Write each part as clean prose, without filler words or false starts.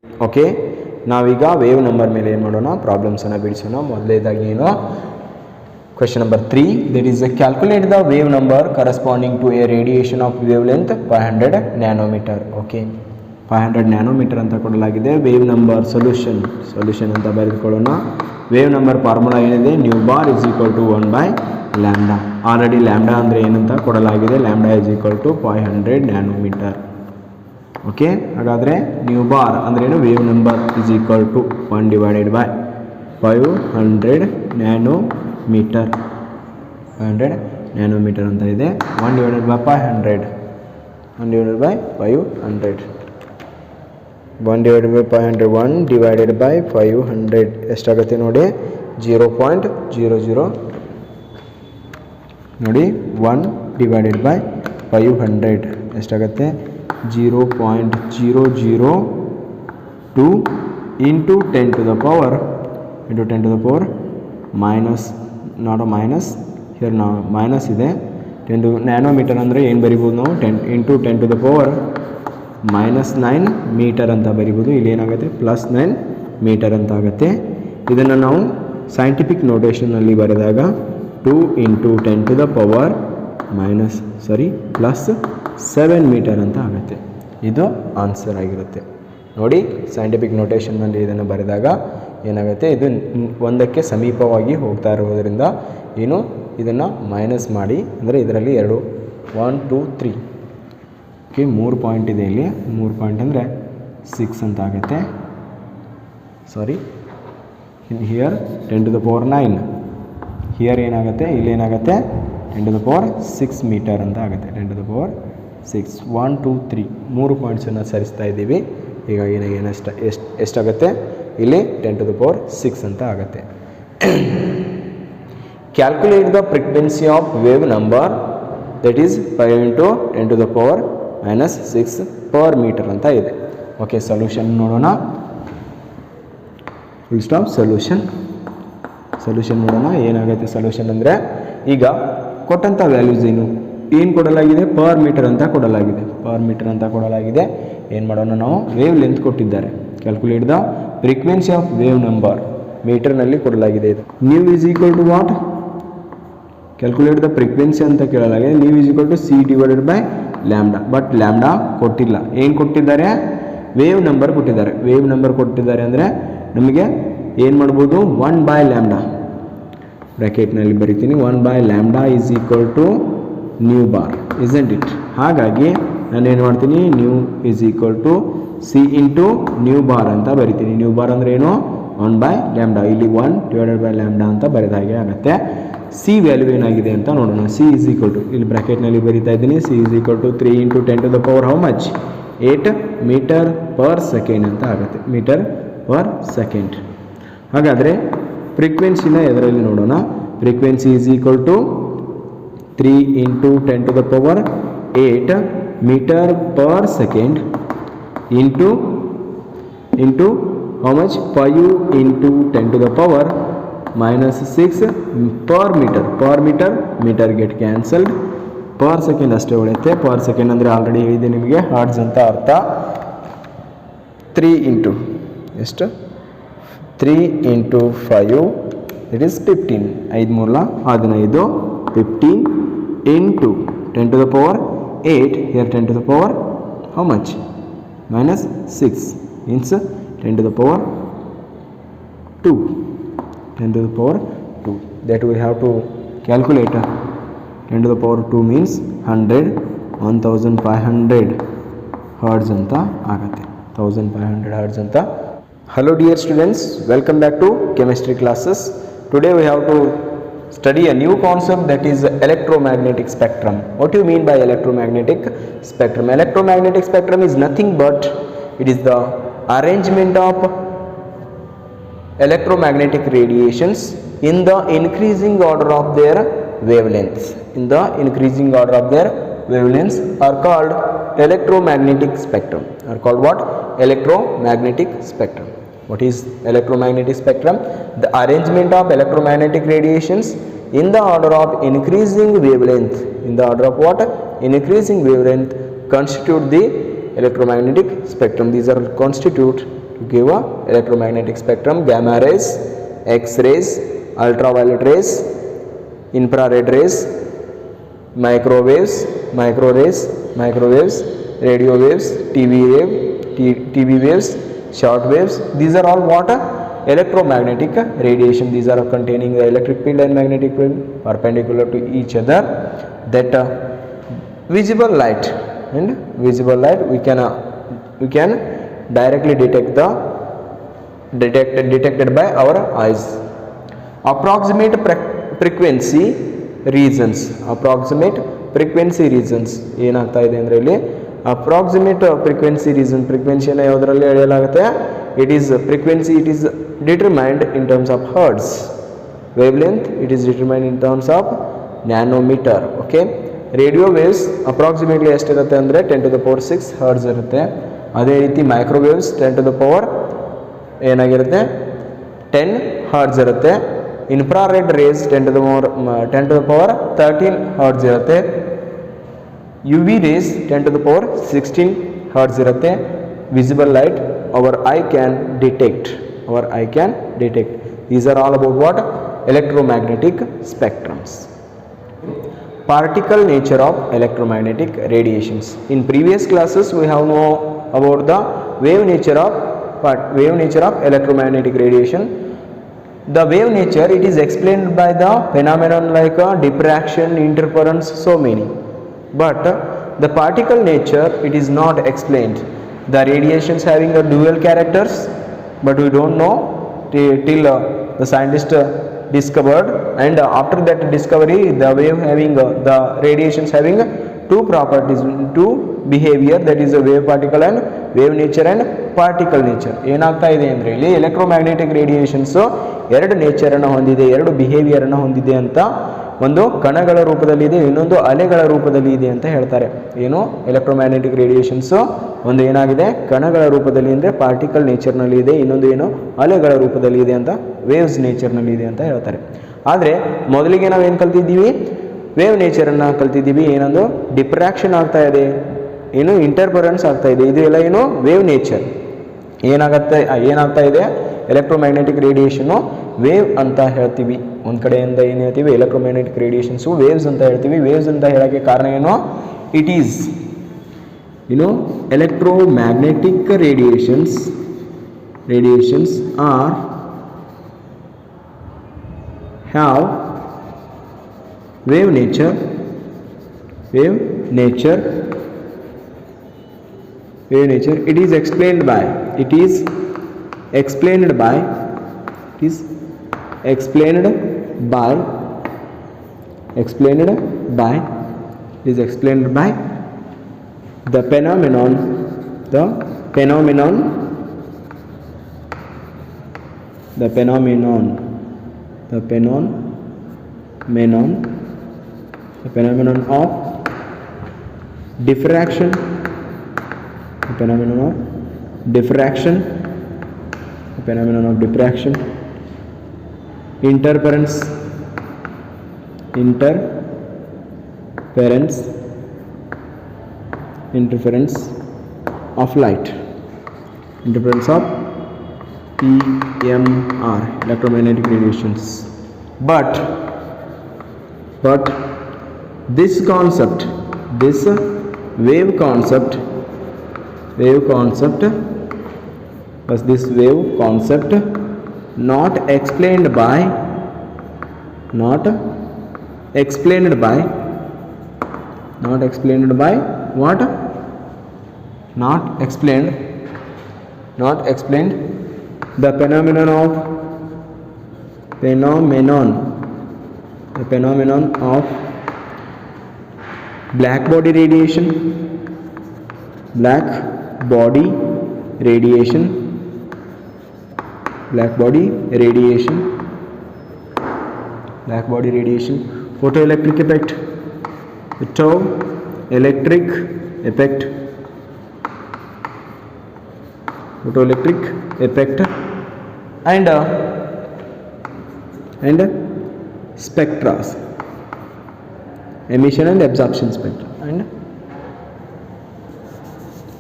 Okay, ನಾವೀಗ wave number ಮೇಲೆ ಏನು ಮಾಡೋಣ, ಪ್ರಾಬ್ಲಮ್ಸನ್ನು ಬಿಡಿಸೋಣ. ಮೊದಲನೇದಾಗಿ ಏನು, question number 3, that is calculate the wave number corresponding to a radiation of wavelength 500 nanometer. okay, 500 nanometer ಅಂತ ಕೊಡಲಾಗಿದೆ. ವೇವ್ ನಂಬರ್ ಸೊಲ್ಯೂಷನ್ ಅಂತ ಬರೆದುಕೊಳ್ಳೋಣ. ವೇವ್ ನಂಬರ್ ಫಾರ್ಮುಲಾ ಏನಿದೆ, nu bar is equal to 1/λ. Already lambda ಅಂದರೆ ಏನಂತ ಕೊಡಲಾಗಿದೆ, lambda is equal to 500 nanometre. Okay, ಹಾಗಾದರೆ nu bar ಅಂದ್ರೇನು, wave number is equal to 1/500 nanometre. 500 nanometre ಅಂತ ಇದೆ. 1/500 1/500 ಎಷ್ಟಾಗುತ್ತೆ ನೋಡಿ, 0.00 ನೋಡಿ. 1/500 ಎಷ್ಟಾಗುತ್ತೆ, 0.002 into 10 to the power minus, not minus here, minus ಇದೆ. 10 ನ್ಯಾನೋಮೀಟರ್ ಅಂದರೆ ಏನು ಬರಿಬೋದು ನಾವು, 10 into 10 to the power -9 metre ಅಂತ ಬರಿಬೋದು. ಇಲ್ಲಿ ಏನಾಗುತ್ತೆ, +9 ಮೀಟರ್ ಅಂತ ಆಗುತ್ತೆ. ಇದನ್ನು ನಾವು ಸೈಂಟಿಫಿಕ್ ನೋಟೇಷನ್ನಲ್ಲಿ ಬರೆದಾಗ 2 into 10 to the power +7 metre ಅಂತ ಆಗುತ್ತೆ. ಇದು ಆನ್ಸರ್ ಆಗಿರುತ್ತೆ ನೋಡಿ. ಸೈಂಟಿಫಿಕ್ ನೋಟೇಷನ್ನಲ್ಲಿ ಇದನ್ನು ಬರೆದಾಗ ಏನಾಗುತ್ತೆ, ಇದು 1ಕ್ಕೆ ಸಮೀಪವಾಗಿ ಹೋಗ್ತಾ ಇರೋದರಿಂದ ಏನು, ಇದನ್ನು ಮೈನಸ್ ಮಾಡಿ, ಅಂದರೆ ಇದರಲ್ಲಿ 2 1 2 3 ಓಕೆ, 3 ಪಾಯಿಂಟ್ ಇದೆ ಇಲ್ಲಿ. 3 ಪಾಯಿಂಟ್ ಅಂದರೆ 6 ಅಂತ ಆಗುತ್ತೆ. Sorry, here 10 to the power 9, here ಏನಾಗುತ್ತೆ, ಇಲ್ಲಿ ಏನಾಗುತ್ತೆ, 10 to the power 6 ಮೀಟರ್ ಅಂತ ಆಗುತ್ತೆ. 10 to the power 6 1 2 3 3 ಪಾಯಿಂಟ್ಸನ್ನು ಸರಿಸ್ತಾ ಇದ್ದೀವಿ. ಹೀಗಾಗಿ ಎಷ್ಟಾಗುತ್ತೆ, ಇಲ್ಲಿ 10 to the power 6 ಅಂತ ಆಗುತ್ತೆ. Calculate the frequency of wave number, that is 5 into 10 to the power -6 per metre ಅಂತ ಇದೆ. ಓಕೆ, ಸೊಲ್ಯೂಷನ್ ನೋಡೋಣ. Full stop. ಸೊಲ್ಯೂಷನ್ ನೋಡೋಣ. ಏನಾಗುತ್ತೆ ಸೊಲ್ಯೂಷನ್ ಅಂದರೆ, ಈಗ ಕೊಟ್ಟಂಥ ವ್ಯಾಲ್ಯೂಸ್ ಏನು ಕೊಡಲಾಗಿದೆ, ಪರ್ ಮೀಟರ್ ಅಂತ ಕೊಡಲಾಗಿದೆ. ಏನು ಮಾಡೋಣ ನಾವು, ವೇವ್ ಲೆಂತ್ ಕೊಟ್ಟಿದ್ದಾರೆ. Calculate the frequency of wave number, ಮೀಟರ್ನಲ್ಲಿ ಕೊಡಲಾಗಿದೆ. ಇದು nu is equal to what, calculate the frequency ಅಂತ ಕೇಳಲಾಗಿದೆ. Nu is equal to C divided by lambda. But lambda ಕೊಟ್ಟಿಲ್ಲ. ಏನು ಕೊಟ್ಟಿದ್ದಾರೆ, ವೇವ್ ನಂಬರ್ ಕೊಟ್ಟಿದ್ದಾರೆ. ಅಂದರೆ ನಮಗೆ ಏನು ಮಾಡ್ಬೋದು, 1/λ ಬ್ರ್ಯಾಕೆಟ್ನಲ್ಲಿ ಬರಿತೀನಿ. 1/λ is equal to nu bar, isn't it? ಹಾಗಾಗಿ ನಾನು ಏನು ಮಾಡ್ತೀನಿ, nu is equal to C into nu bar ಅಂತ ಬರಿತೀನಿ. ನ್ಯೂ ಬಾರ್ ಅಂದರೆ ಏನು, 1/λ. ಇಲ್ಲಿ 1/λ ಅಂತ ಬರೆದ ಹಾಗೆ ಆಗುತ್ತೆ. C ವ್ಯಾಲ್ಯೂ ಏನಾಗಿದೆ ಅಂತ ನೋಡೋಣ. C ಈಸ್ ಈಕ್ವಲ್ ಟು, ಇಲ್ಲಿ ಬ್ರ್ಯಾಕೆಟ್ನಲ್ಲಿ ಬರಿತಾ ಇದ್ದೀನಿ. C is equal to 3 into 10 to the power how much, 8 metre per second ಅಂತ ಆಗುತ್ತೆ. Metre per second. ಹಾಗಾದರೆ ಫ್ರೀಕ್ವೆನ್ಸಿನ ಎದರಲ್ಲಿ ನೋಡೋಣ. Frequency is equal to 3 into 10 to the power 8 metre per second into how much, 5 into 10 to the power -6 per metre. Metre get cancelled. Per second ಅಷ್ಟೇ ಉಳಿಯುತ್ತೆ. Per second ಅಂದರೆ already ಹೇಳಿದೆ ನಿಮಗೆ, arts ಅಂತ ಅರ್ಥ. 3 ಇಂಟು ಎಷ್ಟು, 3 into 5 it is 15. 5 3 15. 15 into 10 to the power 8, here 10 to the power how much, -6 means 10 to the power 2. 10 to the power 2, that we have to calculate. 10 to the power 2 means 100, 1500 hertz anta agutte. 1500 hertz anta. Hello dear students, welcome back to chemistry classes. Today we have to study a new concept, that is electromagnetic spectrum. What do you mean by electromagnetic spectrum? Electromagnetic spectrum is nothing but it is the arrangement of electromagnetic radiations in the increasing order of their wavelengths. In the increasing order of their wavelengths are called electromagnetic spectrum. Are called what? Electromagnetic spectrum. What is electromagnetic spectrum? The arrangement of electromagnetic radiations in the order of increasing wavelength. In the order of what? Increasing wavelength constitute the electromagnetic spectrum. These are constitute give a electromagnetic spectrum: gamma rays, X rays, ultraviolet rays, infrared rays, microwaves, radio waves, TV waves, short waves. These are all what? Electromagnetic radiation. These are containing the electric field and magnetic field perpendicular to each other. That visible light we can directly detected by our eyes. Approximate frequency regions ಏನಾಗ್ತಾ ಇದೆ ಅಂದರೆ ಇಲ್ಲಿ approximate frequency reason, ಫ್ರೀಕ್ವೆನ್ಸಿಯನ್ನು ಯಾವುದರಲ್ಲಿ ಅಳೆಯಲಾಗುತ್ತೆ? It is frequency, it is determined in terms of hertz. Wavelength it is determined in terms of nanometre. Okay, radio waves approximately ಎಷ್ಟಿರುತ್ತೆ ಅಂದರೆ 10⁶ hertz ಇರುತ್ತೆ. ಅದೇ ರೀತಿ ಮೈಕ್ರೋವೇವ್ಸ್ 10⁻, ಏನಾಗಿರುತ್ತೆ, 10 ಹರ್ಟ್ಸ್ ಇರುತ್ತೆ. ಇನ್ಫ್ರಾರೆಡ್ ರೇಸ್ 10⁻13 ಹರ್ಟ್ಸ್ ಇರುತ್ತೆ. UV ರೇಸ್ 10⁻16 ಹರ್ಟ್ಸ್ ಇರುತ್ತೆ. Visible light our eye can detect. These are all about what? Electromagnetic spectrums. Particle nature of electromagnetic radiations. In previous classes we have known about the wave nature of electromagnetic radiation. The wave nature, it is explained by the phenomenon like diffraction, interference, so many. But the particle nature, it is not explained. The radiations having a dual characters, but we don't know till the scientist discovered, and after that discovery the wave having the radiations having two properties, two behavior, that is a wave particle and wave nature and particle nature. ಏನಾಗ್ತಾ ಇದೆ ಅಂದರೆ ಇಲ್ಲಿ electromagnetic radiations ಎರಡು ನೇಚರನ್ನು ಹೊಂದಿದೆ, ಎರಡು ಬಿಹೇವಿಯರನ್ನು ಹೊಂದಿದೆ ಅಂತ. ಒಂದು ಕಣಗಳ ರೂಪದಲ್ಲಿ ಇದೆ, ಇನ್ನೊಂದು ಅಲೆಗಳ ರೂಪದಲ್ಲಿ ಇದೆ ಅಂತ ಹೇಳ್ತಾರೆ. ಏನು ಎಲೆಕ್ಟ್ರೋಮ್ಯಾಗ್ನೆಟಿಕ್ ರೇಡಿಯೇಷನ್ಸು ಒಂದು ಏನಾಗಿದೆ, ಕಣಗಳ ರೂಪದಲ್ಲಿ ಅಂದರೆ ಪಾರ್ಟಿಕಲ್ ನೇಚರ್ನಲ್ಲಿ ಇದೆ, ಇನ್ನೊಂದು ಏನು ಅಲೆಗಳ ರೂಪದಲ್ಲಿ ಇದೆ ಅಂತ ವೇವ್ಸ್ ನೇಚರ್ನಲ್ಲಿ ಇದೆ ಅಂತ ಹೇಳ್ತಾರೆ. ಆದರೆ ಮೊದಲಿಗೆ ನಾವೇನು ಕಲ್ತಿದ್ದೀವಿ, ವೇವ್ ನೇಚರನ್ನು ಕಲ್ತಿದ್ದೀವಿ. ಏನೊಂದು ಡಿಫ್ರಾಕ್ಷನ್ ಆಗ್ತಾ ಇದೆ, ಏನು ಇಂಟರ್ಫರೆನ್ಸ್ ಆಗ್ತಾ ಇದೆ, ಇದು ಎಲ್ಲ ಏನು ವೇವ್ ನೇಚರ್. ಏನಾಗ್ತಾ ಇದೆ, ಎಲೆಕ್ಟ್ರೋಮ್ಯಾಗ್ನೆಟಿಕ್ ರೇಡಿಯೇಷನ್ನು ವೇವ್ ಅಂತ ಹೇಳ್ತೀವಿ. ಒಂದು ಕಡೆಯಿಂದ ಏನು ಹೇಳ್ತೀವಿ, ಎಲೆಕ್ಟ್ರೋಮ್ಯಾಗ್ನೆಟಿಕ್ ರೇಡಿಯೇಷನ್ಸು ವೇವ್ಸ್ ಅಂತ ಹೇಳ್ತೀವಿ. ವೇವ್ಸ್ ಅಂತ ಹೇಳೋಕ್ಕೆ ಕಾರಣ ಏನು, it is electromagnetic radiations are have wave nature. It is explained by the phenomenon of diffraction, interference of light, interference of EMR, electromagnetic radiations. But this wave concept not explained by what? Not explained the phenomenon of black body radiation, photoelectric effect, and spectra, emission and absorption spectra,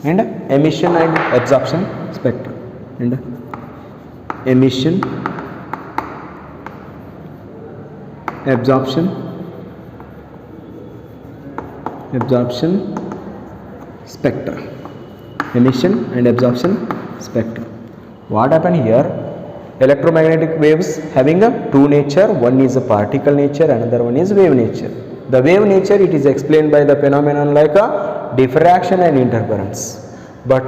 and emission and absorption spectra. and emission, absorption, spectra. Emission and absorption spectra. What happened here? Electromagnetic waves having a two nature. One is a particle nature, another one is wave nature. The wave nature, it is explained by the phenomenon like a diffraction and interference. But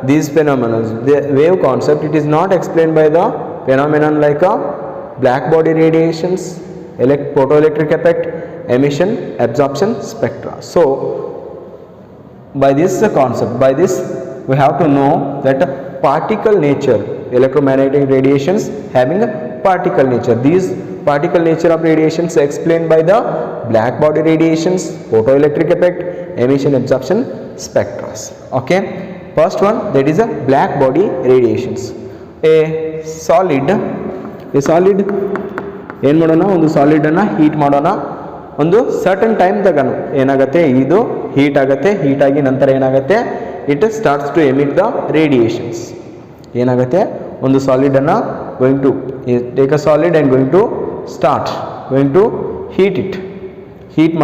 these phenomena, the wave concept, it is not explained by the phenomenon like a black body radiations, photoelectric effect, emission, absorption, spectra. So by this concept, by this we have to know that particle nature, electromagnetic radiations having a particle nature. These particle nature of radiations explained by the black body radiations, photoelectric effect, emission, absorption, spectra. Okay, first one, that is a black body radiations. A solid ಏನು ಮಾಡೋಣ, ಒಂದು ಸಾಲಿಡನ್ನು heat ಮಾಡೋಣ, ಒಂದು certain time ತಗೋಣ. ಏನಾಗುತ್ತೆ, ಇದು heat ಆಗುತ್ತೆ, heat ಆಗಿ ನಂತರ ಏನಾಗುತ್ತೆ, it starts to emit the radiations. ಏನಾಗುತ್ತೆ, ಒಂದು ಸಾಲಿಡನ್ನು going to take a solid and going to heat it. Heat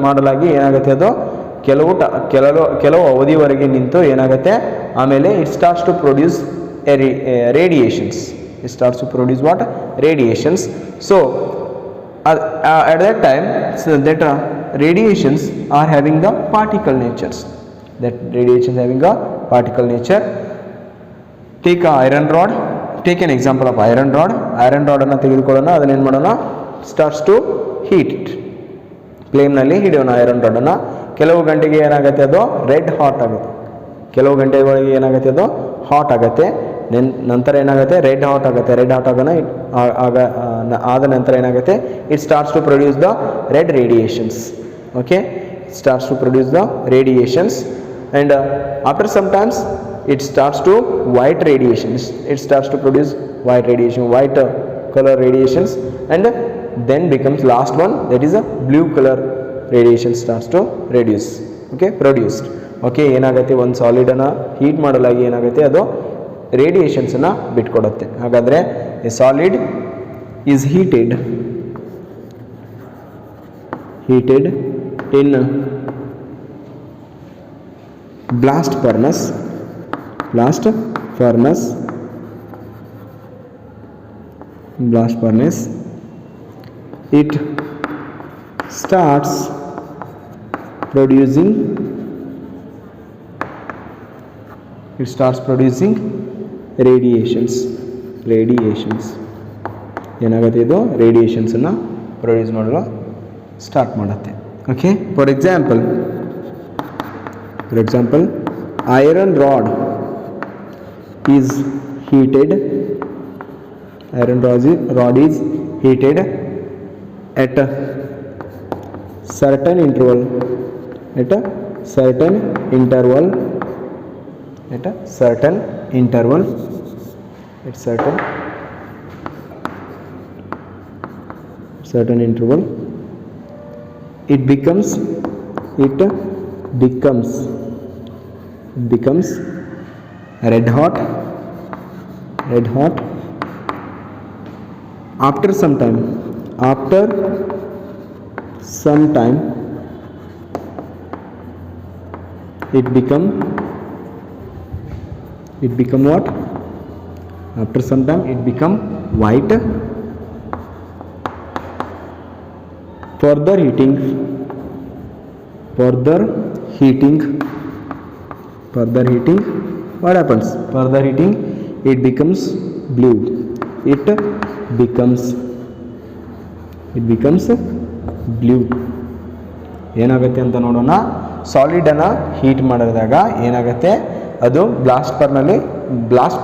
ಮಾಡಲಾಗಿ ಏನಾಗುತ್ತೆ, ಅದು ಕೆಲವು ಅವಧಿವರೆಗೆ ನಿಂತು ಏನಾಗುತ್ತೆ, ಆಮೇಲೆ it starts to produce radiations. It starts to produce what? Radiations. So at that time, so that radiations are having the particle natures. That radiations having a particle nature. Take a iron rod. Take an example of iron rod. Iron rod ಅನ್ನು ತೆಗೆದುಕೊಳ್ಳೋಣ, ಅದನ್ನ ಏನು ಮಾಡೋಣ, starts to heat it. ಫ್ಲೇಮ್ನಲ್ಲಿ ಹಿಡಿಯೋಣ iron ರಾಡನ್ನು. ಕೆಲವು ಗಂಟೆಗೆ ಏನಾಗುತ್ತೆ, ಅದು ರೆಡ್ ಹಾಟ್ ಆಗುತ್ತೆ. ಕೆಲವು ಗಂಟೆಗಳಿಗೆ ಏನಾಗುತ್ತೆ, ಅದು ಹಾಟ್ ಆಗುತ್ತೆ. ನಂತರ ಏನಾಗುತ್ತೆ, ರೆಡ್ ಹಾಟ್ ಆಗುತ್ತೆ. ರೆಡ್ ಹಾಟ್ ಆದ ನಂತರ ಏನಾಗುತ್ತೆ, it starts to produce the red radiations. Okay, it starts to produce the radiations and after some times it starts to white radiations. It starts to produce white radiation, white colour radiations and then becomes last one, that is a blue colour radiation starts to produced. Okay, ಏನಾಗುತ್ತೆ, ಒಂದು ಸಾಲಿಡನ್ನು heat ಮಾಡಲಾಗಿ ಏನಾಗುತ್ತೆ, ಅದು ರೇಡಿಯೇಷನ್ಸನ್ನು ಬಿಟ್ಕೊಡುತ್ತೆ. ಹಾಗಾದರೆ a solid is heated in blast furnace. It starts producing radiations. ಏನಾಗುತ್ತೆ, ಇದು ರೇಡಿಯೇಷನ್ಸನ್ನು ಪ್ರೊಡ್ಯೂಸ್ ಮಾಡಲು ಸ್ಟಾರ್ಟ್ ಮಾಡುತ್ತೆ. Okay, for example iron rod is heated at a certain interval it becomes red hot. After some time it become what? After some time it become white. Further heating, what happens? Further heating, it becomes blue. It becomes blue. ಏನಾಗುತ್ತೆ ಅಂತ ನೋಡೋಣ. ಸಾಲಿಡನ್ನು heat ಮಾಡಿದಾಗ ಏನಾಗುತ್ತೆ, ಅದು blast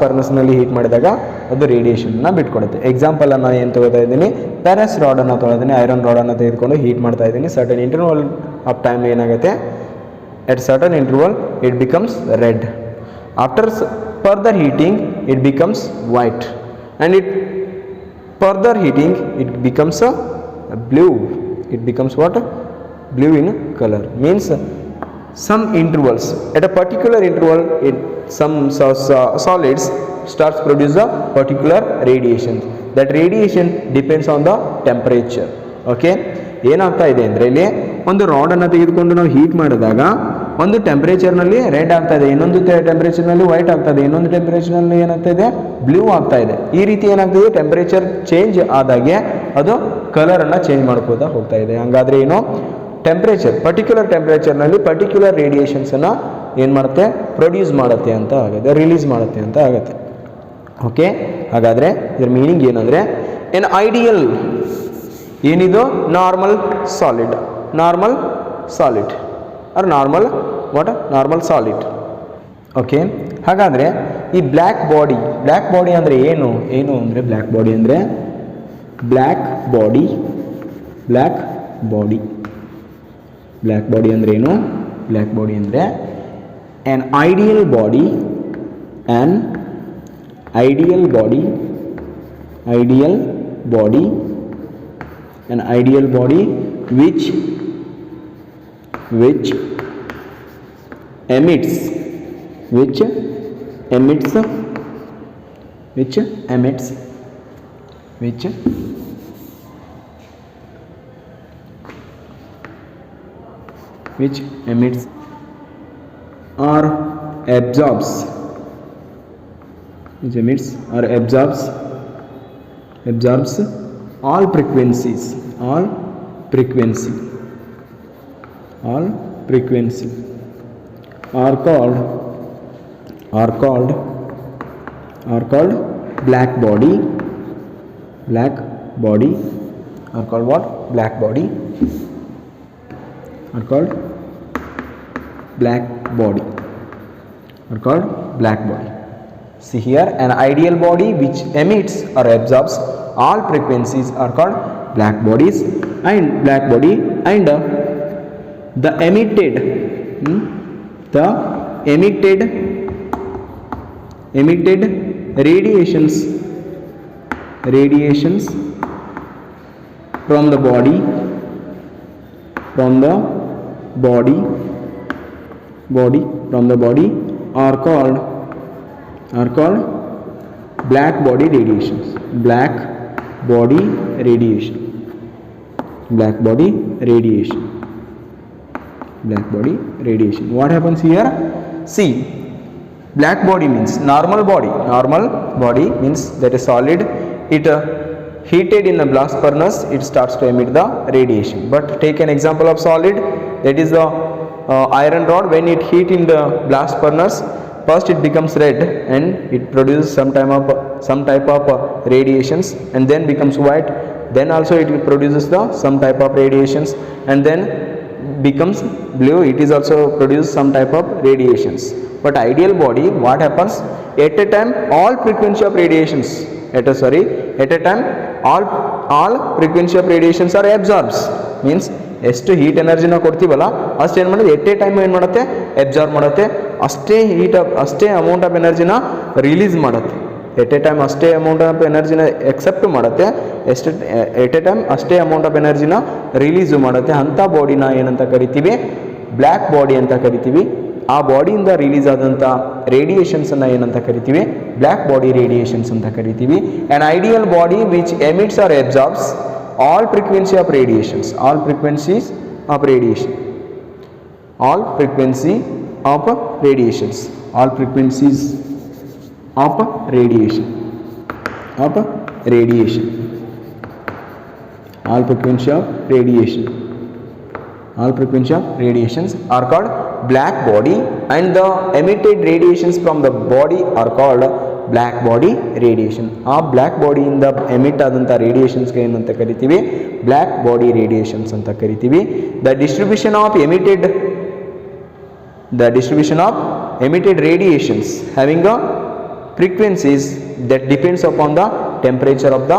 ಫರ್ನಸ್ನಲ್ಲಿ heat ಮಾಡಿದಾಗ ಅದು ರೇಡಿಯೇಷನ್ನ ಬಿಟ್ಕೊಡುತ್ತೆ. ಎಕ್ಸಾಂಪಲನ್ನು ಏನು ತಗೋತಾ ಇದ್ದೀನಿ, ಪ್ಯಾರಸ್ ರಾಡನ್ನು ತೊಗೊಳ್ತೀನಿ, ಐರನ್ ರಾಡನ್ನು ತೆಗೆದುಕೊಂಡು ಹೀಟ್ ಮಾಡ್ತಾ ಇದ್ದೀನಿ. ಸರ್ಟನ್ ಇಂಟರ್ವಲ್ ಆಫ್ ಟೈಮ್ ಏನಾಗುತ್ತೆ, at certain interval it becomes red. After further heating it becomes white and further heating it becomes a blue. It becomes what? Blue in color. Means some intervals, at a particular interval, some solids starts produce a particular radiation. That radiation depends on the temperature. Okay, ಏನಾಗ್ತಾ ಇದೆ ಅಂದರೆ ಇಲ್ಲಿ ಒಂದು ರಾಡನ್ನು ತೆಗೆದುಕೊಂಡು ನಾವು heat ಮಾಡಿದಾಗ ಒಂದು ಟೆಂಪರೇಚರ್ನಲ್ಲಿ red ಆಗ್ತಾ ಇದೆ, ಇನ್ನೊಂದು ಟೆಂಪರೇಚರ್ನಲ್ಲಿ ವೈಟ್ ಆಗ್ತಾ ಇದೆ, ಇನ್ನೊಂದು ಟೆಂಪರೇಚರ್ನಲ್ಲಿ ಏನಾಗ್ತಾ ಇದೆ ಬ್ಲೂ ಆಗ್ತಾ ಇದೆ. ಈ ರೀತಿ ಏನಾಗ್ತದೆ ಟೆಂಪರೇಚರ್ ಚೇಂಜ್ ಆದಾಗೆ ಅದು ಕಲರನ್ನು ಚೇಂಜ್ ಮಾಡ್ಕೋತಾ ಹೋಗ್ತಾ ಇದೆ. ಹಾಗಾದರೆ ಏನು ಟೆಂಪರೇಚರ್ ಪರ್ಟಿಕ್ಯುಲರ್ ಟೆಂಪರೇಚರ್ನಲ್ಲಿ ಪರ್ಟಿಕ್ಯುಲರ್ ರೇಡಿಯೇಷನ್ಸನ್ನು ಏನು ಮಾಡುತ್ತೆ ಪ್ರೊಡ್ಯೂಸ್ ಮಾಡುತ್ತೆ ಅಂತ ಆಗುತ್ತೆ, ರಿಲೀಸ್ ಮಾಡುತ್ತೆ ಅಂತ ಆಗುತ್ತೆ. ಓಕೆ, ಹಾಗಾದರೆ ಇದರ ಮೀನಿಂಗ್ ಏನಂದರೆ ಎನ್ ಐಡಿಯಲ್ ಏನಿದು normal solid or normal solid. Okay, ಹಾಗಾದರೆ ಈ ಬ್ಲ್ಯಾಕ್ ಬಾಡಿ ಅಂದರೆ ಏನು ಅಂದರೆ ಬ್ಲ್ಯಾಕ್ ಬಾಡಿ ಅಂದರೆ ಅಂದರೆ ಏನು? ಬ್ಲ್ಯಾಕ್ ಬಾಡಿ ಅಂದರೆ an ideal body which emits or absorbs all frequency are called black body. Are called what? Black body. Are called black body. See here, an ideal body which emits or absorbs all frequencies are called black bodies, and the emitted radiations from the body are called black body radiations. What happens here? See, black body means normal body means that is solid. It heated in a blast furnace, it starts to emit the radiation. But take an example of solid, that is the iron rod. When it heat in the blast furnace, first it becomes red and it produces some type of radiations, and then becomes white. Then also it produces some type of radiations, and then becomes blue. It is also produces some type of radiations. But ideal body, what happens? At a time all frequency of radiations all frequency of radiations are absorbs. Means ಎಷ್ಟು heat ಎನರ್ಜಿನ ಕೊಡ್ತೀವಲ್ಲ ಅಷ್ಟು ಏನು ಮಾಡೋದು at a time ಏನು ಮಾಡುತ್ತೆ absorb ಮಾಡುತ್ತೆ, ಅಷ್ಟೇ amount of ಎನರ್ಜಿನ release ಮಾಡುತ್ತೆ. At a time ಅಷ್ಟೇ ಅಮೌಂಟ್ ಆಫ್ ಎನರ್ಜಿನ ಎಕ್ಸೆಪ್ಟ್ ಮಾಡುತ್ತೆ, ಎಟ್ ಎ ಟೈಮ್ ಅಷ್ಟೇ ಅಮೌಂಟ್ ಆಫ್ ಎನರ್ಜಿನ ರಿಲೀಸು ಮಾಡುತ್ತೆ. ಅಂಥ ಬಾಡಿನ ಏನಂತ ಕರಿತೀವಿ? ಬ್ಲ್ಯಾಕ್ ಬಾಡಿ ಅಂತ ಕರಿತೀವಿ. ಆ ಬಾಡಿಯಿಂದ ರಿಲೀಸ್ ಆದಂಥ ರೇಡಿಯೇಷನ್ಸನ್ನು ಏನಂತ ಕರಿತೀವಿ? ಬ್ಲ್ಯಾಕ್ ಬಾಡಿ ರೇಡಿಯೇಷನ್ಸ್ ಅಂತ ಕರಿತೀವಿ. An ideal body which emits or absorbs all frequency of radiations. All frequencies of radiations. All frequencies of radiation. All frequencies of radiations are called black body, and the emitted radiations from the body are called black body radiation. ಆ black ಬಾಡಿಯಿಂದ emit ಆದಂಥ ರೇಡಿಯೇಷನ್ಸ್ಗೆ ಏನಂತ ಕರಿತೀವಿ? Black body radiations ಅಂತ ಕರಿತೀವಿ. The distribution of emitted radiations having a frequencies that depends upon the temperature of the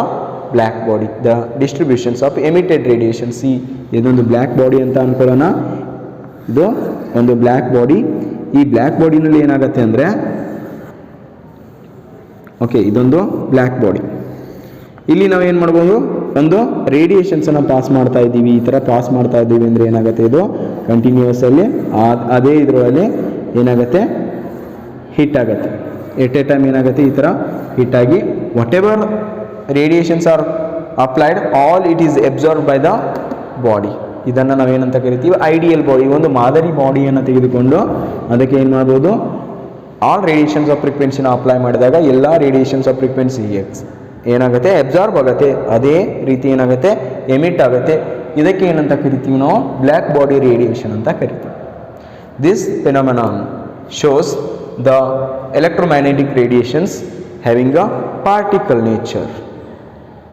black body. The distributions of emitted radiations. ಇದೊಂದು black body ಅಂತ ಅನ್ಕೊಳ್ಳೋಣ. ಇದು ಒಂದು ಬ್ಲ್ಯಾಕ್ ಬಾಡಿ. ಈ ಬ್ಲ್ಯಾಕ್ ಬಾಡಿನಲ್ಲಿ ಏನಾಗುತ್ತೆ ಅಂದರೆ, ಓಕೆ, ಇದೊಂದು ಬ್ಲ್ಯಾಕ್ ಬಾಡಿ. ಇಲ್ಲಿ ನಾವು ಏನು ಮಾಡ್ಬೋದು? ಒಂದು ರೇಡಿಯೇಷನ್ಸನ್ನು ಪಾಸ್ ಮಾಡ್ತಾ ಇದ್ದೀವಿ. ಈ ಥರ ಪಾಸ್ ಮಾಡ್ತಾ ಇದ್ದೀವಿ ಅಂದರೆ ಏನಾಗುತ್ತೆ? ಇದು ಕಂಟಿನ್ಯೂಸ್ ಅಲ್ಲಿ ಅದೇ ಇದರಲ್ಲಿ ಏನಾಗುತ್ತೆ? ಹಿಟ್ ಆಗುತ್ತೆ. ಎಟ್ ಎ ಟೈಮ್ ಏನಾಗುತ್ತೆ ಈ ಥರ ಹಿಟ್ಟಾಗಿ whatever radiations are applied all it is absorb by the body. ಇದನ್ನು ನಾವೇನಂತ ಕರಿತೀವಿ ಐಡಿಯಲ್ ಬಾಡಿ. ಒಂದು ಮಾದರಿ ಬಾಡಿಯನ್ನು ತೆಗೆದುಕೊಂಡು ಅದಕ್ಕೆ ಏನು ಮಾಡ್ಬೋದು, ಆಲ್ ರೇಡಿಯೇಷನ್ಸ್ ಆಫ್ ಫ್ರೀಕ್ವೆನ್ಸಿನ ಅಪ್ಲೈ ಮಾಡಿದಾಗ ಎಲ್ಲ ರೇಡಿಯೇಷನ್ಸ್ ಆಫ್ ಫ್ರೀಕ್ವೆನ್ಸಿ ಏನಾಗುತ್ತೆ ಅಬ್ಸಾರ್ಬ್ ಆಗುತ್ತೆ, ಅದೇ ರೀತಿ ಏನಾಗುತ್ತೆ ಎಮಿಟ್ ಆಗುತ್ತೆ. ಇದಕ್ಕೆ ಏನಂತ ಕರಿತೀವಿ ನಾವು ಬ್ಲ್ಯಾಕ್ ಬಾಡಿ ರೇಡಿಯೇಷನ್ ಅಂತ ಕರಿತೀವಿ. This phenomenon shows the electromagnetic radiations having a particle nature.